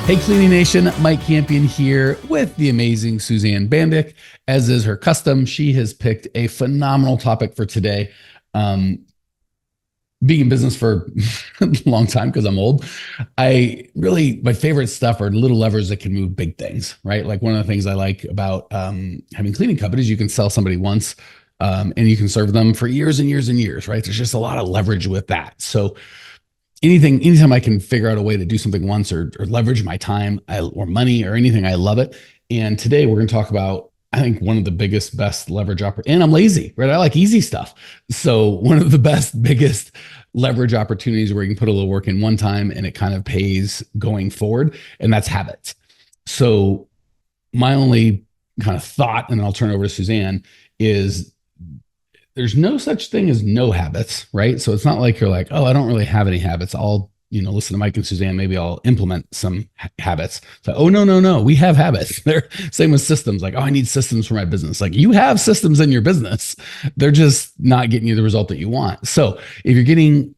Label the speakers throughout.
Speaker 1: Hey, Cleaning Nation, Mike Campion here with the amazing Suzanne Bandick. As is her custom, she has picked a phenomenal topic for today. Um, Being in business for a long time because I'm old, my favorite stuff are little levers that can move big things, right? Like one of the things I like about having cleaning companies, you can sell somebody once and you can serve them for years and years and years, right? There's just a lot of leverage with that. So anytime I can figure out a way to do something once or leverage my time or money or anything, I love it. And today we're going to talk about, I think, one of the biggest, best leverage and I'm lazy, right? I like easy stuff. So one of the best, biggest leverage opportunities where you can put a little work in one time and it kind of pays going forward. And that's habits. So my only kind of thought, and I'll turn it over to Suzanne, is there's no such thing as no habits, right? So it's not like you're like, oh, I don't really have any habits. I'll, listen to Mike and Suzanne. Maybe I'll implement some habits. So, oh, no. We have habits. They're same with systems. Like, oh, I need systems for my business. Like you have systems in your business. They're just not getting you the result that you want. So if you're getting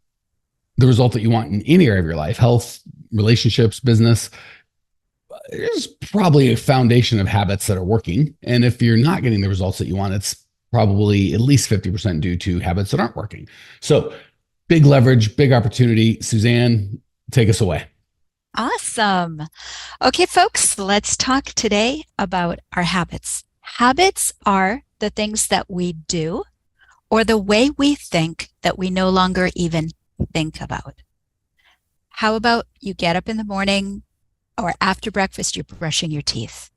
Speaker 1: the result that you want in any area of your life, health, relationships, business, there's probably a foundation of habits that are working. And if you're not getting the results that you want, it's probably at least 50% due to habits that aren't working. So big leverage, big opportunity. Suzanne, take us away.
Speaker 2: Awesome. Okay, folks, let's talk today about our habits. Habits are the things that we do or the way we think that we no longer even think about. How about you get up in the morning or after breakfast, you're brushing your teeth?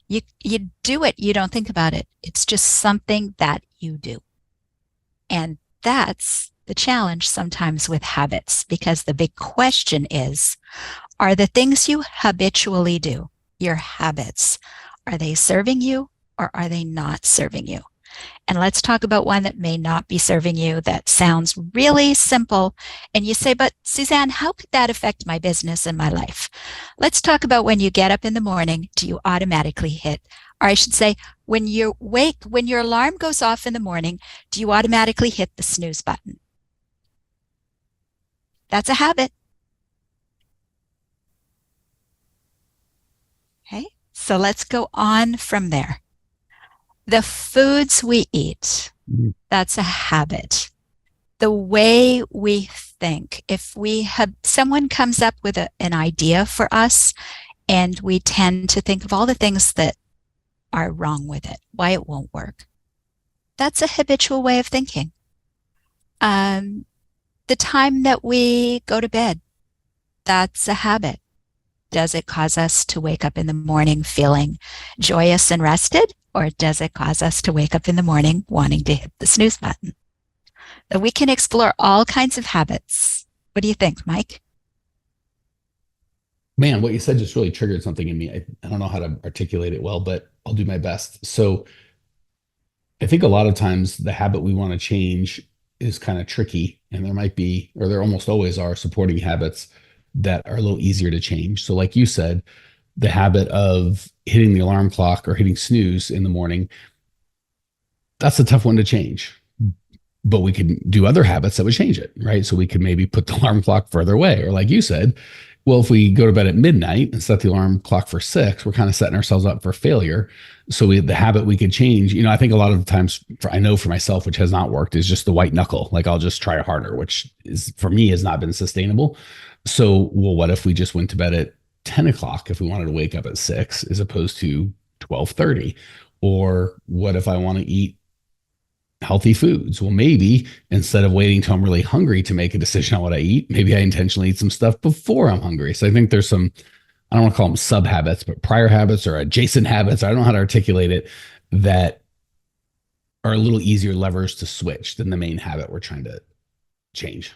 Speaker 2: You do it. You don't think about it. It's just something that you do. And that's the challenge sometimes with habits, because the big question is, are the things you habitually do, your habits, are they serving you or are they not serving you? And let's talk about one that may not be serving you, that sounds really simple. And you say, but Suzanne, how could that affect my business and my life? Let's talk about when you get up in the morning, do you automatically hit, or I should say, when you wake, when your alarm goes off in the morning, do you automatically hit the snooze button? That's a habit. Okay, so let's go on from there. The foods we eat, that's a habit. The way we think, if we have someone comes up with an idea for us and we tend to think of all the things that are wrong with it, why it won't work. That's a habitual way of thinking. The time that we go to bed, that's a habit. Does it cause us to wake up in the morning feeling joyous and rested? Or does it cause us to wake up in the morning wanting to hit the snooze button? So we can explore all kinds of habits. What do you think, Mike?
Speaker 1: Man, what you said just really triggered something in me. I don't know how to articulate it well, but I'll do my best. So I think a lot of times the habit we want to change is kind of tricky. And there might be, or there almost always are, supporting habits that are a little easier to change. So like you said, the habit of hitting the alarm clock or hitting snooze in the morning, that's a tough one to change. But we can do other habits that would change it, right? So we could maybe put the alarm clock further away. Or like you said, well, if we go to bed at midnight and set the alarm clock for 6, we're kind of setting ourselves up for failure. So the habit we could change, I think a lot of times, I know for myself, which has not worked, is just the white knuckle. Like I'll just try harder, which is for me has not been sustainable. So, well, what if we just went to bed at 10 o'clock if we wanted to wake up at 6 as opposed to 12:30? Or what if I want to eat healthy foods? Well, maybe instead of waiting till I'm really hungry to make a decision on what I eat, maybe I intentionally eat some stuff before I'm hungry. So I think there's some, I don't want to call them sub habits, but prior habits or adjacent habits, I don't know how to articulate it, that are a little easier levers to switch than the main habit we're trying to change.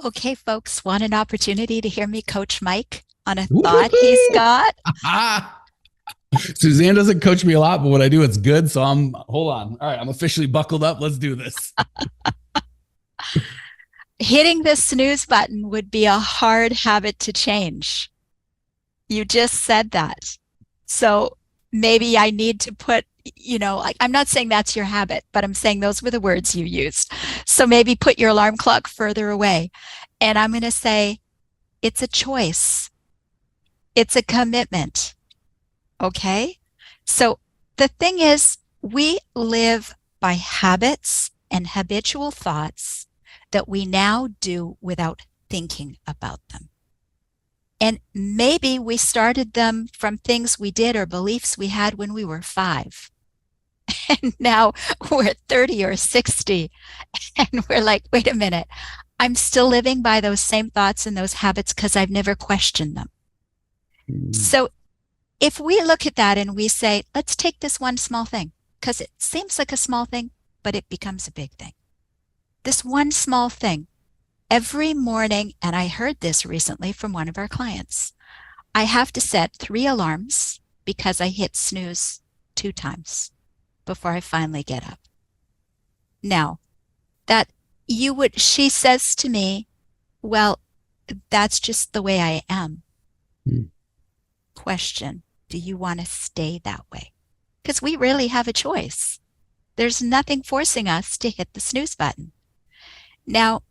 Speaker 2: Okay, folks, want an opportunity to hear me coach Mike on a thought he's got?
Speaker 1: Suzanne doesn't coach me a lot, but when I do, it's good. So hold on. All right, I'm officially buckled up. Let's do this.
Speaker 2: Hitting the snooze button would be a hard habit to change. You just said that. So maybe I need to put, I'm not saying that's your habit, but I'm saying those were the words you used. So maybe put your alarm clock further away. And I'm going to say it's a choice. It's a commitment. Okay. So the thing is, we live by habits and habitual thoughts that we now do without thinking about them. And maybe we started them from things we did or beliefs we had when we were 5. And now we're 30 or 60. And we're like, wait a minute, I'm still living by those same thoughts and those habits because I've never questioned them. So if we look at that and we say, let's take this one small thing, because it seems like a small thing, but it becomes a big thing. This one small thing, every morning, and I heard this recently from one of our clients, I have to set 3 alarms because I hit snooze 2 times before I finally get up. Now, she says to me, well, that's just the way I am. Question, do you want to stay that way? Because we really have a choice. There's nothing forcing us to hit the snooze button. Now,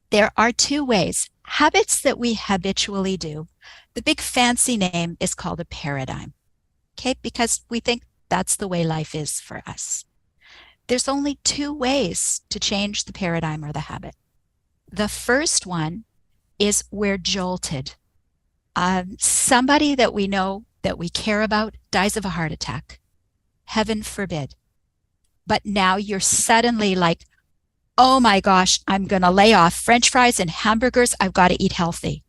Speaker 2: there are 2 ways. Habits that we habitually do. The big fancy name is called a paradigm. Okay, because we think that's the way life is for us. There's only 2 ways to change the paradigm or the habit. The first one is we're jolted. Somebody that we know, that we care about, dies of a heart attack. Heaven forbid. But now you're suddenly like, oh my gosh, I'm going to lay off French fries and hamburgers. I've got to eat healthy.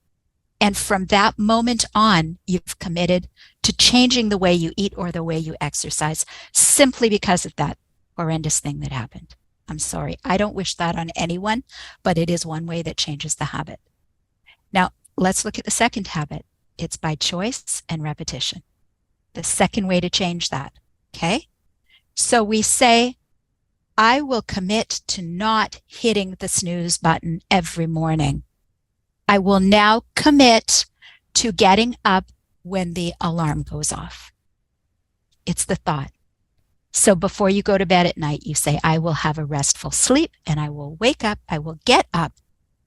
Speaker 2: And from that moment on, you've committed to changing the way you eat or the way you exercise simply because of that horrendous thing that happened. I'm sorry. I don't wish that on anyone, but it is one way that changes the habit. Now, let's look at the second habit. It's by choice and repetition. The second way to change that. Okay? So we say, I will commit to not hitting the snooze button every morning. I will now commit to getting up when the alarm goes off. It's the thought. So before you go to bed at night, you say, I will have a restful sleep and I will wake up, I will get up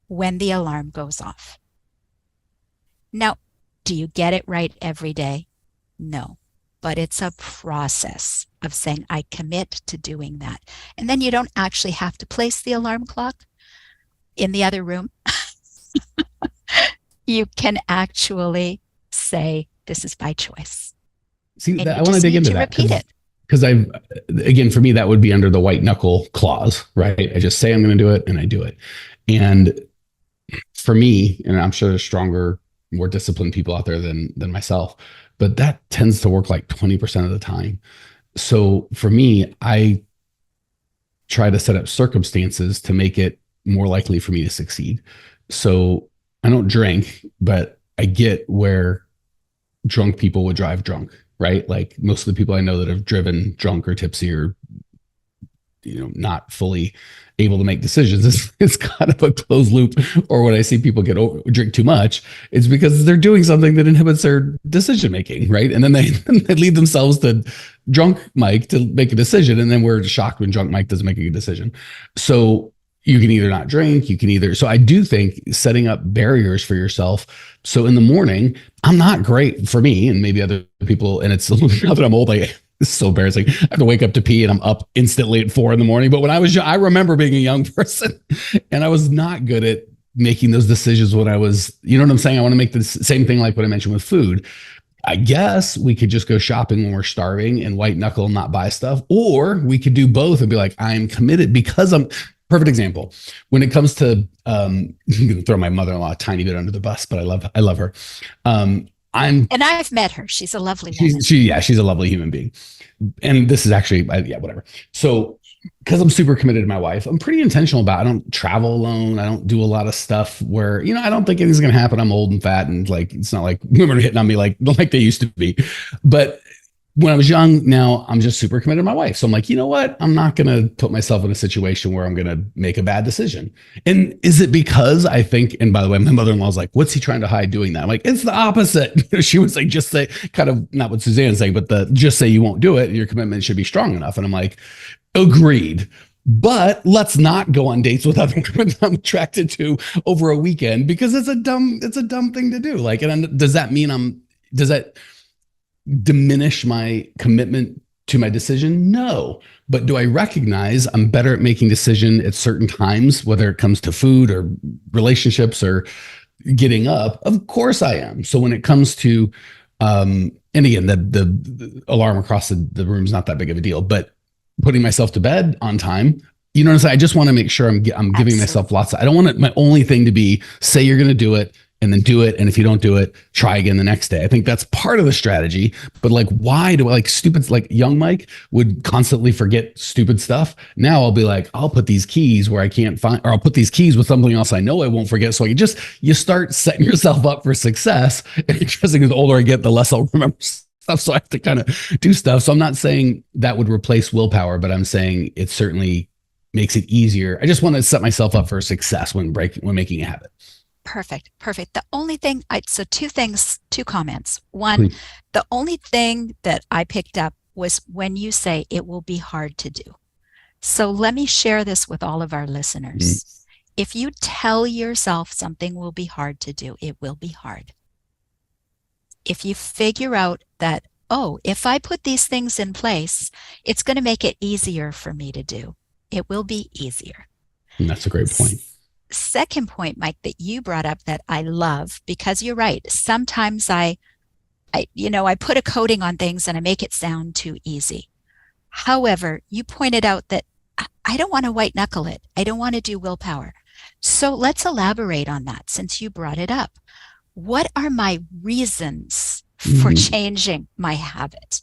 Speaker 2: when the alarm goes off. Now, do you get it right every day? No, but it's a process of saying, I commit to doing that. And then you don't actually have to place the alarm clock in the other room. You can actually say, this is by choice.
Speaker 1: See, I want to dig into that.
Speaker 2: Repeat it.
Speaker 1: Because again, for me, that would be under the white knuckle clause, right? I just say I'm going to do it and I do it. And for me, and I'm sure there's stronger, more disciplined people out there than myself, but that tends to work like 20% of the time. So for me, I try to set up circumstances to make it more likely for me to succeed. So I don't drink, but I get where drunk people would drive drunk, right? Like most of the people I know that have driven drunk or tipsy or, not fully able to make decisions, it's kind of a closed loop. Or when I see people drink too much, it's because they're doing something that inhibits their decision making, right? And then they lead themselves to drunk Mike to make a decision, and then we're shocked when drunk Mike doesn't make a good decision. So you can either not drink, so I do think setting up barriers for yourself. So in the morning, I'm not great for me and maybe other people, and it's now that I'm old, it's so embarrassing. I have to wake up to pee and I'm up instantly at 4 a.m. But when I was young, I remember being a young person and I was not good at making those decisions when I was, you know what I'm saying? I want to make the same thing like what I mentioned with food. I guess we could just go shopping when we're starving and white knuckle and not buy stuff, or we could do both and be like, I'm committed because perfect example. When it comes to, I'm going to throw my mother-in-law a tiny bit under the bus, but I love her. And
Speaker 2: I've met her. She's a lovely woman.
Speaker 1: She's a lovely human being. And this is actually, whatever. So because I'm super committed to my wife, I'm pretty intentional about, I don't travel alone. I don't do a lot of stuff where, I don't think anything's going to happen. I'm old and fat and it's not like women are hitting on me like they used to be. But when I was young, now I'm just super committed to my wife. So I'm like, you know what? I'm not going to put myself in a situation where I'm going to make a bad decision. And is it because I think, and by the way, my mother-in-law was like, what's he trying to hide doing that? I'm like, it's the opposite. She was like, just say, kind of not what Suzanne's saying, but just say you won't do it. Your commitment should be strong enough. And I'm like, agreed. But let's not go on dates with other women I'm attracted to over a weekend because it's a dumb thing to do. Like, and does that mean does that diminish my commitment to my decision? No. But do I recognize I'm better at making decision at certain times, whether it comes to food or relationships or getting up? Of course I am. So when it comes to, and again, the alarm across the room is not that big of a deal, but putting myself to bed on time, you know what I'm saying? I just want to make sure I'm giving
Speaker 2: Absolutely.
Speaker 1: myself lots of, I don't want my only thing to be say you're going to do it and then do it. And if you don't do it, try again the next day. I think that's part of the strategy. But like, why do I like stupid, like young Mike would constantly forget stupid stuff. Now I'll be like, I'll put these keys where I can't find, or I'll put these keys with something else I know I won't forget. So you start setting yourself up for success. And because the older I get, the less I'll remember stuff. So I have to kind of do stuff. So I'm not saying that would replace willpower, but I'm saying it certainly makes it easier. I just want to set myself up for success when making a habit.
Speaker 2: Perfect. The only thing so two comments. One,
Speaker 1: Please.
Speaker 2: the only thing that I picked up was when you say it will be hard to do. So let me share this with all of our listeners. If you tell yourself something will be hard to do, it will be hard. If you figure out that, oh, if I put these things in place, it's going to make it easier for me to do, it will be easier.
Speaker 1: And that's a great point.
Speaker 2: Second point, Mike, that you brought up that I love, because you're right. Sometimes I put a coating on things and I make it sound too easy. However, you pointed out that I don't want to white knuckle it. I don't want to do willpower. So let's elaborate on that since you brought it up. What are my reasons for changing my habit?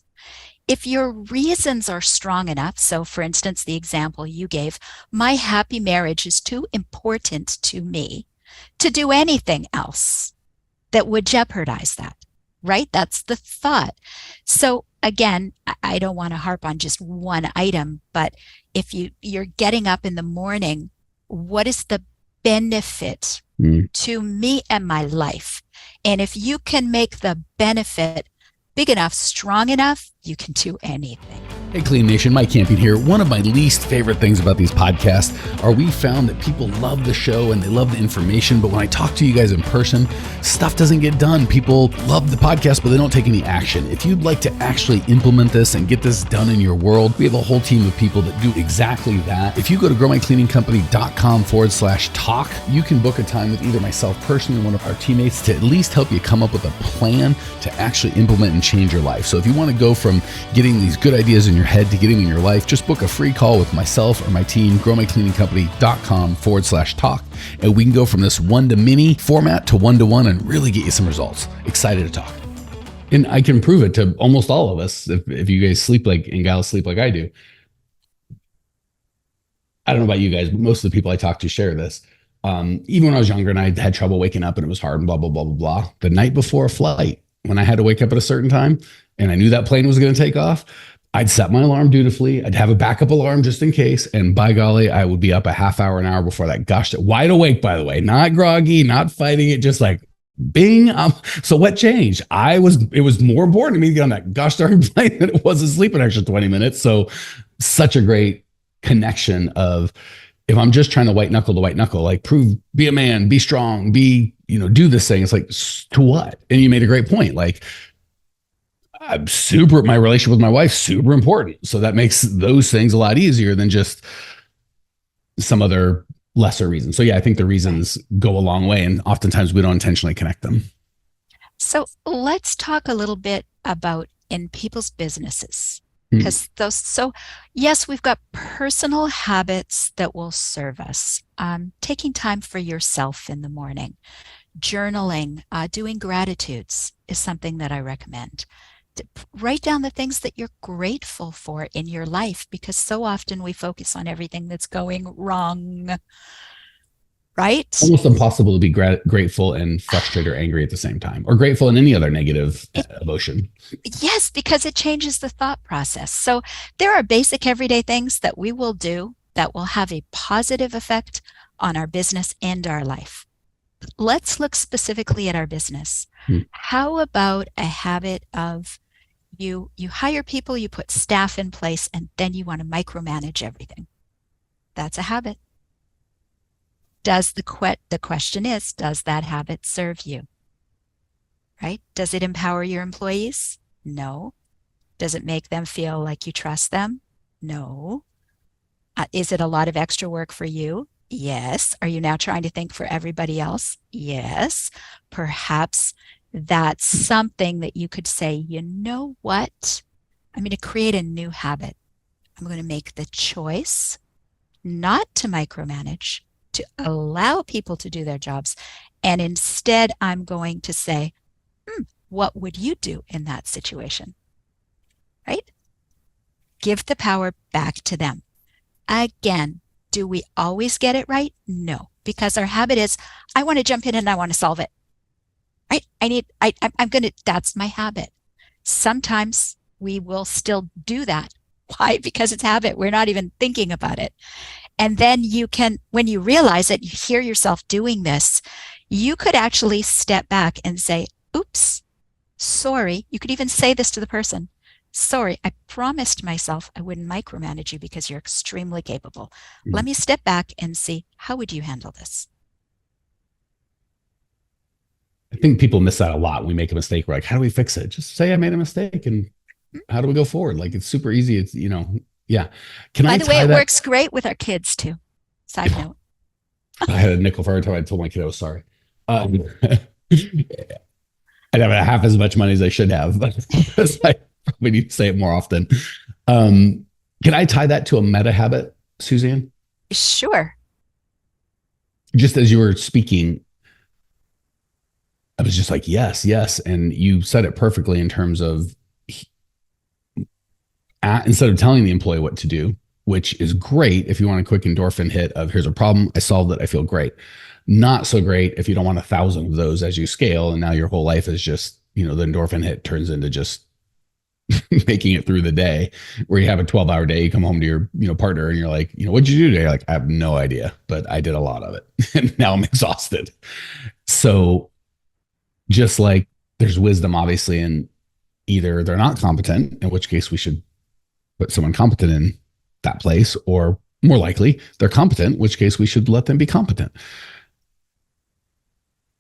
Speaker 2: If your reasons are strong enough, so for instance, the example you gave, my happy marriage is too important to me to do anything else that would jeopardize that, right? That's the thought. So again, I don't want to harp on just one item, but if you're getting up in the morning, what is the benefit to me and my life? And if you can make the benefit big enough, strong enough, you can do anything.
Speaker 1: Hey, Clean Nation, Mike Campion here. One of my least favorite things about these podcasts are we found that people love the show and they love the information, but when I talk to you guys in person, stuff doesn't get done. People love the podcast, but they don't take any action. If you'd like to actually implement this and get this done in your world, we have a whole team of people that do exactly that. If you go to growmycleaningcompany.com/talk, you can book a time with either myself personally or one of our teammates to at least help you come up with a plan to actually implement and change your life. So if you want to go from getting these good ideas in your head to getting in your life, just book a free call with myself or my team, growmycleaningcompany.com/talk. And we can go from this one-to-many format to one-to-one and really get you some results. Excited to talk. And I can prove it to almost all of us if you guys sleep like, and gals sleep like I do. I don't know about you guys, but most of the people I talk to share this. Even when I was younger and I had trouble waking up and it was hard and blah, blah, blah, blah, blah. The night before a flight, when I had to wake up at a certain time and I knew that plane was going to take off, I'd set my alarm dutifully. I'd have a backup alarm just in case. And by golly, I would be up a half hour, an hour before that. Gosh, wide awake, by the way, not groggy, not fighting it, just like bing. So what changed? It was more important to me to get on that gosh darn plane than it was to sleep an extra 20 minutes. So such a great connection of, if I'm just trying to white knuckle, like be a man, be strong, do this thing. It's like, to what? And you made a great point. Like, my relationship with my wife, super important. So that makes those things a lot easier than just some other lesser reasons. So yeah, I think the reasons go a long way, and oftentimes we don't intentionally connect them.
Speaker 2: So let's talk a little bit about in people's businesses. Because yes, we've got personal habits that will serve us. Taking time for yourself in the morning, journaling, doing gratitudes is something that I recommend. Write down the things that you're grateful for in your life, because so often we focus on everything that's going wrong, right?
Speaker 1: Almost impossible to be grateful and frustrated or angry at the same time, or grateful in any other negative emotion.
Speaker 2: Yes, because it changes the thought process. So there are basic everyday things that we will do that will have a positive effect on our business and our life. Let's look specifically at our business. How about a habit of you hire people, you put staff in place, and then you want to micromanage everything? That's a habit. The question is, does that habit serve you? Right? Does it empower your employees? No. Does it make them feel like you trust them? No. Is it a lot of extra work for you? Yes. Are you now trying to think for everybody else? Yes. Perhaps that's something that you could say, you know what? I'm going to create a new habit. I'm going to make the choice not to micromanage, to allow people to do their jobs. And instead, I'm going to say, what would you do in that situation? Right? Give the power back to them. Again, do we always get it right? No, because our habit is, I want to jump in and I want to solve it. Right? That's my habit. Sometimes we will still do that. Why? Because it's habit. We're not even thinking about it. And then you can, when you realize it, you hear yourself doing this, you could actually step back and say, oops, sorry. You could even say this to the person. Sorry, I promised myself I wouldn't micromanage you because you're extremely capable. Let me step back and see, how would you handle this?
Speaker 1: I think people miss that a lot. We make a mistake. We're like, how do we fix it? Just say I made a mistake and how do we go forward? Like, it's super easy. It's, yeah.
Speaker 2: By the way, it works great with our kids too. Side note.
Speaker 1: I had a nickel for every time I told my kid I was sorry. I'd have half as much money as I should have, but I probably need to say it more often. Can I tie that to a meta habit, Suzanne?
Speaker 2: Sure.
Speaker 1: Just as you were speaking, I was just like, yes, yes. And you said it perfectly in terms of instead of telling the employee what to do, which is great if you want a quick endorphin hit of here's a problem, I solved it, I feel great. Not so great if you don't want 1,000 of those as you scale. And now your whole life is just, the endorphin hit turns into just making it through the day, where you have a 12-hour day, you come home to your partner and you're like, what'd you do today? You're like, I have no idea, but I did a lot of it. And now I'm exhausted. So just like there's wisdom, obviously, in either they're not competent, in which case we should put someone competent in that place, or more likely they're competent, in which case we should let them be competent.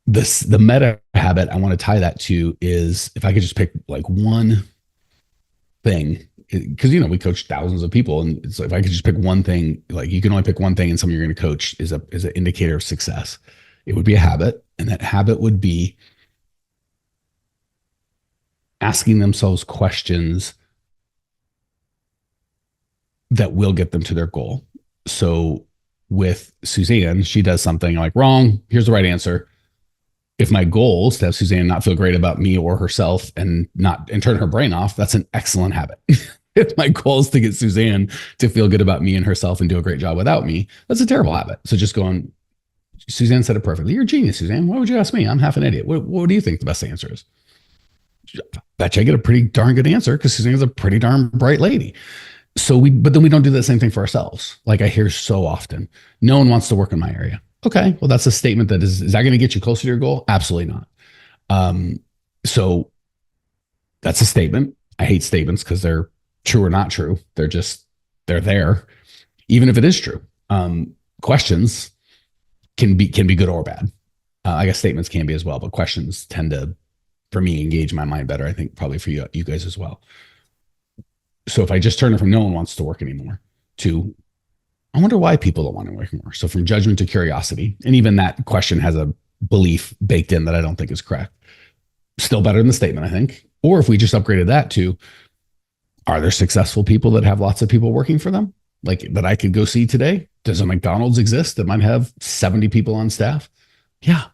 Speaker 1: The meta habit I want to tie that to is, if I could just pick like one thing, because we coach thousands of people, and so if I could just pick one thing, like you can only pick one thing, and someone you're going to coach is an indicator of success. It would be a habit, and that habit would be asking themselves questions that will get them to their goal. So with Suzanne, she does something like, wrong, here's the right answer. If my goal is to have Suzanne not feel great about me or herself and turn her brain off, that's an excellent habit. If my goal is to get Suzanne to feel good about me and herself and do a great job without me, that's a terrible habit. So just going, Suzanne said it perfectly. You're a genius, Suzanne. Why would you ask me? I'm half an idiot. What do you think the best answer is? Bet you I get a pretty darn good answer, because Suzanne's a pretty darn bright lady. But then we don't do the same thing for ourselves. Like I hear so often, no one wants to work in my area. Okay, well, that's a statement that is that going to get you closer to your goal? Absolutely not. So that's a statement. I hate statements because they're true or not true. They're there, even if it is true. Questions can be good or bad. I guess statements can be as well, but questions tend to, for me, engage my mind better. I think probably for you guys as well. So if I just turn it from no one wants to work anymore to, I wonder why people don't want to work more. So from judgment to curiosity, and even that question has a belief baked in that I don't think is correct. Still better than the statement, I think. Or if we just upgraded that to, are there successful people that have lots of people working for them? Like that I could go see today? Does a McDonald's exist that might have 70 people on staff? Yeah.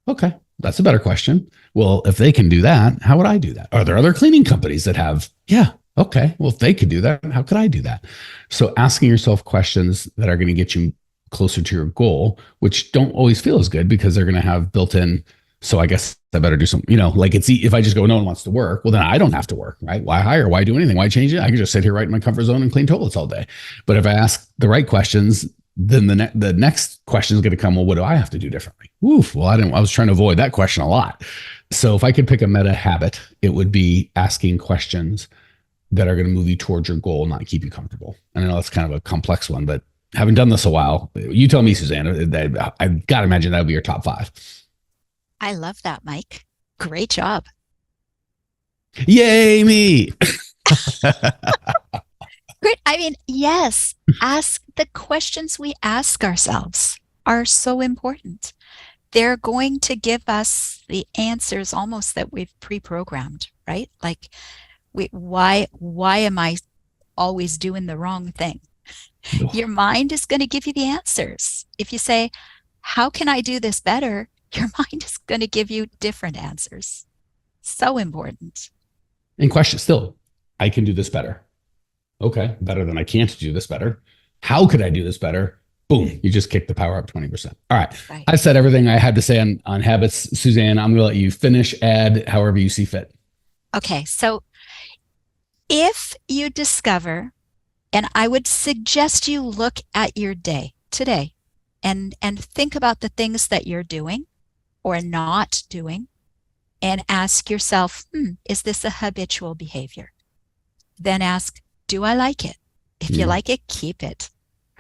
Speaker 1: Okay. That's a better question. Well, if they can do that, how would I do that? Are there other cleaning companies that have? Yeah. Okay. Well, if they could do that, how could I do that? So asking yourself questions that are going to get you closer to your goal, which don't always feel as good because they're going to have built in. So I guess I better do something, like if I just go, no one wants to work, well, then I don't have to work, right? Why hire? Why do anything? Why change it? I can just sit here right in my comfort zone and clean toilets all day. But if I ask the right questions, then the next question is going to come, well, what do I have to do differently? Oof. Well, I was trying to avoid that question a lot. So if I could pick a meta habit, it would be asking questions that are going to move you towards your goal, not keep you comfortable. And I know that's kind of a complex one, but Haven't done this a while. You tell me, Suzanne. I got to imagine that would be your top 5.
Speaker 2: I love that, Mike. Great job.
Speaker 1: Yay, me.
Speaker 2: Great. I mean, yes, ask the questions we ask ourselves are so important. They're going to give us the answers almost that we've pre-programmed, right? Like, why am I always doing the wrong thing? Your mind is going to give you the answers. If you say, how can I do this better? Your mind is going to give you different answers. So important.
Speaker 1: And question still, I can do this better. Okay, better than I can't do this better. How could I do this better? Boom, you just kick the power up 20%. All right. I said everything I had to say on habits. Suzanne, I'm going to let you finish, add however you see fit.
Speaker 2: Okay, so if you discover, and I would suggest you look at your day today and think about the things that you're doing or not doing and ask yourself, is this a habitual behavior? Then ask, do I like it? If you like it, keep it.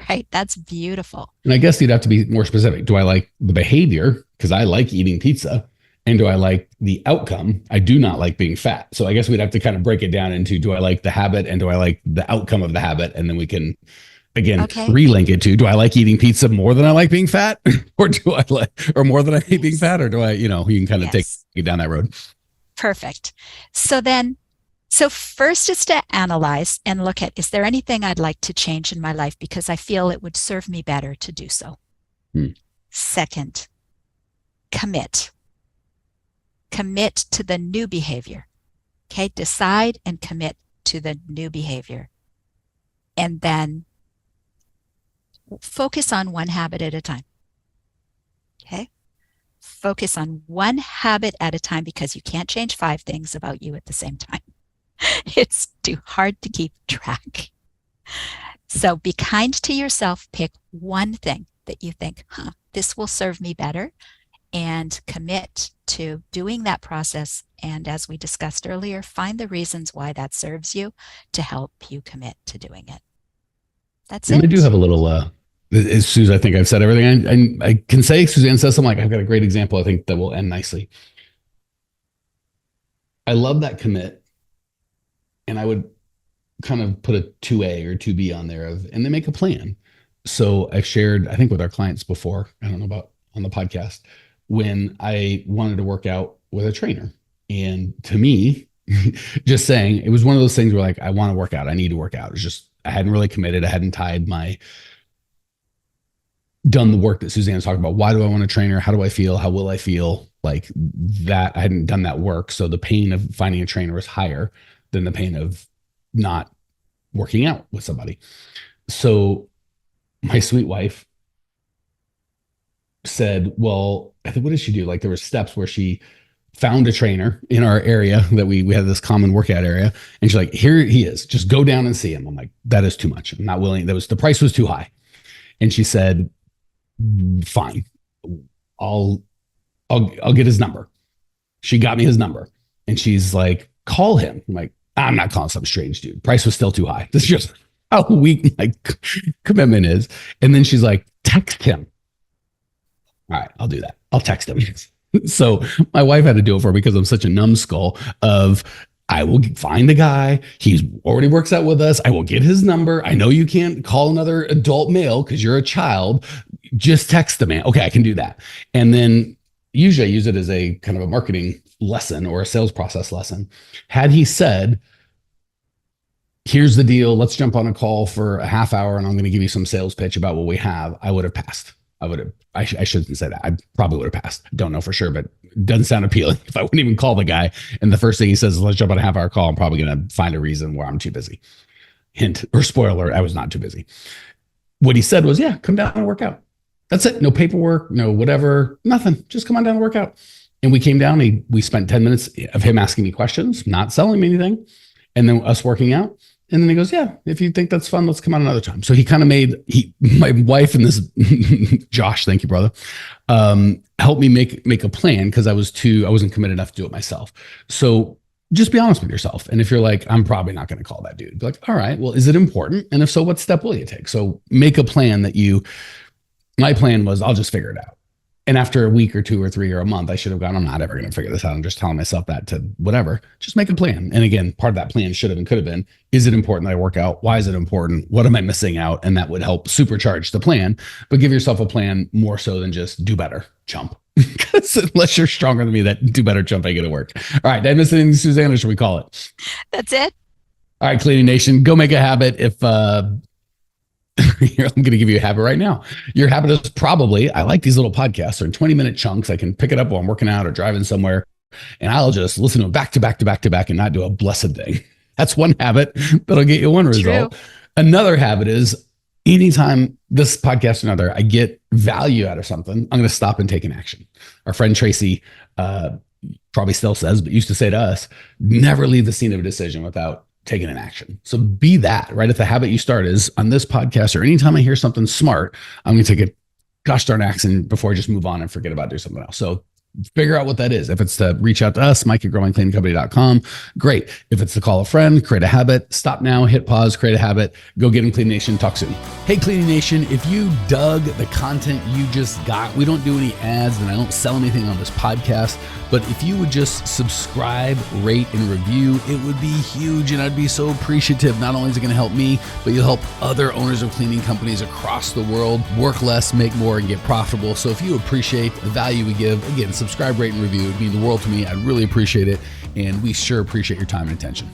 Speaker 2: Right? That's beautiful.
Speaker 1: And I guess you'd have to be more specific. Do I like the behavior? Because I like eating pizza. And do I like the outcome? I do not like being fat. So I guess we'd have to kind of break it down into, do I like the habit and do I like the outcome of the habit? And then we can, again, relink it to, do I like eating pizza more than I like being fat? Or do I like, or more than I hate being fat? Or do I, you can kind of take it down that road.
Speaker 2: Perfect. So first is to analyze and look at, is there anything I'd like to change in my life because I feel it would serve me better to do so? Second, commit. Commit to the new behavior. Okay, decide and commit to the new behavior. And then focus on one habit at a time. Okay, focus on one habit at a time because you can't change 5 things about you at the same time. It's too hard to keep track. So be kind to yourself. Pick one thing that you think, this will serve me better, and commit to doing that process. And as we discussed earlier, find the reasons why that serves you to help you commit to doing it. That's it.
Speaker 1: I do have a little, Suze, I think I've said everything. I can say, Suzanne says something like, I've got a great example I think that will end nicely. I love that commit. And I would kind of put a 2A or 2B on there and then make a plan. So I've shared, I think with our clients before, I don't know about on the podcast, when I wanted to work out with a trainer. And to me, just saying, it was one of those things where like, I want to work out. I need to work out. It's just, I hadn't really committed. I hadn't done the work that Suzanne's talking about. Why do I want a trainer? How do I feel? How will I feel? Like that, I hadn't done that work. So the pain of finding a trainer is higher than the pain of not working out with somebody. So my sweet wife said, well, I think, what did she do? Like there were steps where she found a trainer in our area that we had this common workout area. And she's like, here he is, just go down and see him. I'm like, that is too much. I'm not willing. The price was too high. And she said, fine, I'll get his number. She got me his number and she's like, call him. I'm like, I'm not calling some strange dude. Price was still too high. This is just how weak my commitment is. And then she's like, text him. All right, I'll do that. I'll text him. So my wife had to do it for me because I'm such a numbskull of, I will find a guy. He's already works out with us. I will get his number. I know you can't call another adult male because you're a child. Just text the man. Okay, I can do that. And then usually I use it as a kind of a marketing lesson or a sales process lesson. Had he said, here's the deal, let's jump on a call for a half hour and I'm going to give you some sales pitch about what we have, I would have passed. I shouldn't say that. I probably would have passed. Don't know for sure, but it doesn't sound appealing. If I wouldn't even call the guy and the first thing he says is, let's jump on a half hour call, I'm probably going to find a reason where I'm too busy. Hint or spoiler, I was not too busy. What he said was, yeah, come down and work out. That's it. No paperwork, no whatever, nothing. Just come on down and work out. And we came down, we spent 10 minutes of him asking me questions, not selling me anything, and then us working out. And then he goes, yeah, if you think that's fun, let's come out another time. So he kind of my wife and this, Josh, thank you, brother, helped me make a plan because I wasn't committed enough to do it myself. So just be honest with yourself. And if you're like, I'm probably not going to call that dude, be like, all right, well, is it important? And if so, what step will you take? So make a plan my plan was I'll just figure it out. And after a week or 2 or 3 or a month, I should have gone, I'm not ever going to figure this out. I'm just telling myself that to whatever. Just make a plan. And again, part of that plan should have and could have been, is it important that I work out? Why is it important? What am I missing out? And that would help supercharge the plan. But give yourself a plan more so than just do better, chump. Because unless you're stronger than me, that do better chump ain't going to work. All right. Did I miss anything, Suzanne, or should we call it?
Speaker 2: That's it.
Speaker 1: All right, Cleaning Nation, go make a habit. If I'm going to give you a habit right now. Your habit is probably, I like these little podcasts. They're in 20-minute chunks. I can pick it up while I'm working out or driving somewhere, and I'll just listen to them back to back to back to back and not do a blessed thing. That's one habit that'll get you one result.
Speaker 2: True.
Speaker 1: Another habit is anytime this podcast or another, I get value out of something, I'm going to stop and take an action. Our friend Tracy probably still says, but used to say to us, never leave the scene of a decision without taking an action. So be that, right? If the habit you start is on this podcast or anytime I hear something smart, I'm going to take a gosh darn action before I just move on and forget about doing something else. So figure out what that is. If it's to reach out to us, Mike@growingcleaningcompany.com, great. If it's to call a friend, create a habit, stop now, hit pause, create a habit, go get in Cleaning Nation. Talk soon. Hey, Cleaning Nation, if you dug the content you just got, we don't do any ads and I don't sell anything on this podcast, but if you would just subscribe, rate, and review, it would be huge and I'd be so appreciative. Not only is it going to help me, but you'll help other owners of cleaning companies across the world work less, make more, and get profitable. So if you appreciate the value we give, again, subscribe, rate, and review. It would mean the world to me. I'd really appreciate it. And we sure appreciate your time and attention.